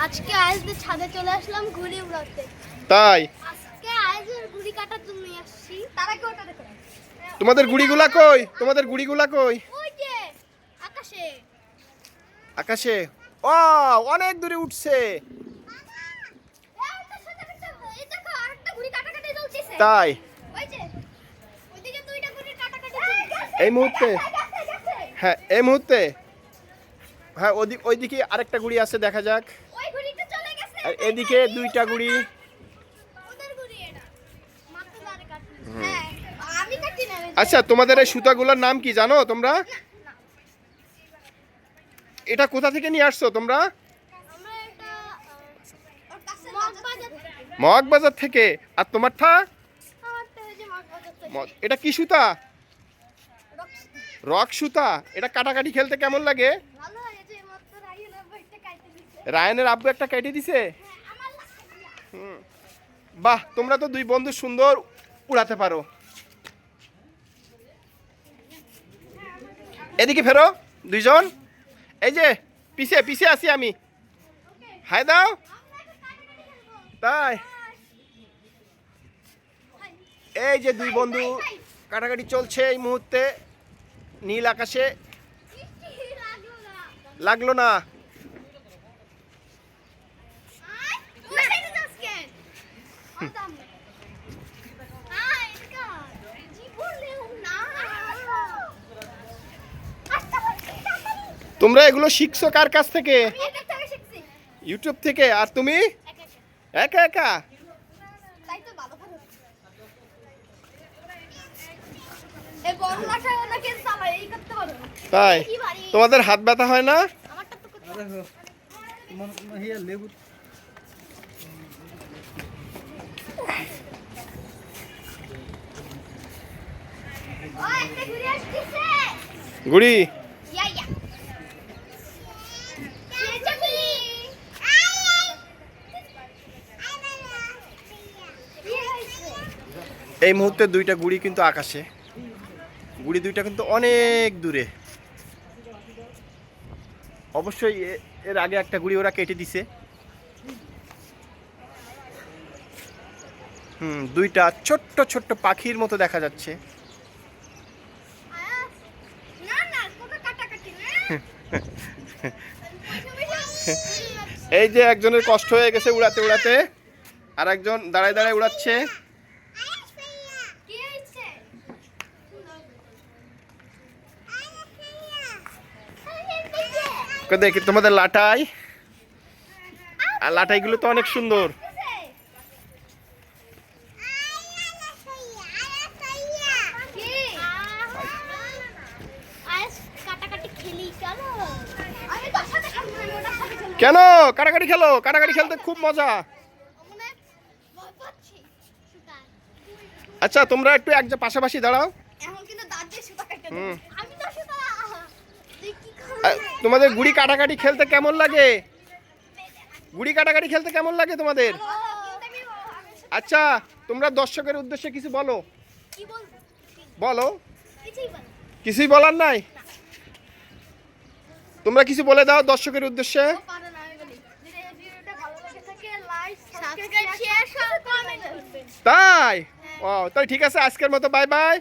আজকে আইসদের ছাদে চলে আসলাম ঘুড়ি উড়াতে। তাই আজকে আইসের ঘুড়ি কাটার জন্য আসছি। তারা কি ওটা দেখো? তোমাদের গুড়িগুলা কই? তোমাদের গুড়িগুলা কই? ওই যে আকাশে। আকাশে। ও অনেক দূরে উঠছে। এই দেখো আরেকটা ঘুড়ি কাটাকাটি চলতেছে। তাই ওই যে ওইদিকে দুইটা ঘুড়ি কাটাকাটি চলতেছে। এই মুহূর্তে হ্যাঁ এই মুহূর্তে হ্যাঁ ওইদিকে আরেকটা গুড়ি আছে, দেখা যাক। ওই ঘুড়িটা চলে গেছে। আর এদিকে দুইটা গুড়ি। ওদের ঘুড়ি এটা। মাত্র দাঁড়ে কাটছে। হ্যাঁ আমি কাটি না। আচ্ছা, তোমাদের এই সুতাগুলোর নাম কি জানো তোমরা? এটা কোথা থেকে নিয়ে আসছো তোমরা? আমরা এটা ওর কাছে মগবাজার থেকে। মগবাজার থেকে। আর তোমারটা? আমারটা এই যে মগবাজার থেকে। এটা কি সুতা? রক্স। রক সুতা। এটা কাটাকাটি খেলতে কেমন লাগে? ভালো হয়েছে মাত্র রাইয়ের বইটা কাটতে দিছে। রায়ানের আব্বু একটা কেটে দিছে। হ্যাঁ আমার লাগছে। বাহ, তোমরা তো দুই বন্ধু সুন্দর উড়াতে পারো। এদিকে ফেরো দুইজন। এই যে পিছে পিছে আছি আমি। হাই দাও। তাই এই যে দুই বন্ধু কাটাকাটি চলছে এই মুহূর্তে নীল আকাশে। লাগলো না। তোমরা এগুলো শিখছো কার কাছ থেকে? ইউটিউব থেকে। আর তুমি? একা একা। তাই তোমাদের হাত ব্যথা হয় না? গুড়ি এই মুহূর্তে দুইটা গুড়ি কিন্তু আকাশে। গুড়ি দুইটা কিন্তু অনেক দূরে। অবশ্যই এর আগে একটা গুড়ি ওরা কেটে দিছে। দুইটা ছোট্ট ছোট্ট পাখির মতো দেখা যাচ্ছে। এই যে একজনের কষ্ট হয়ে গেছে উড়াতে উড়াতে, আর একজন দাঁড়ায় দাঁড়ায় উড়াচ্ছে। দেখি তোমাদের লাটাই। আর লাটাইগুলো তো অনেক সুন্দর। কেন কাটাকাটি খেলো? কাটাকাটি খেলতে খুব মজা। আচ্ছা তোমরা একটু এক পাশাপাশি দাঁড়াও। তোমাদের গুড়ি কাটাকাটি খেলতে কেমন লাগে? গুড়ি কাটাকাটি খেলতে কেমন লাগে তোমাদের? আচ্ছা তোমরা দর্শকের উদ্দেশ্যে কিছু বলো। বলো। কিছুই বলার নাই? তোমরা কিছু বলে দাও দর্শকের উদ্দেশ্যে। তাই ও তাই ঠিক আছে, আজকের মতো বাই বাই।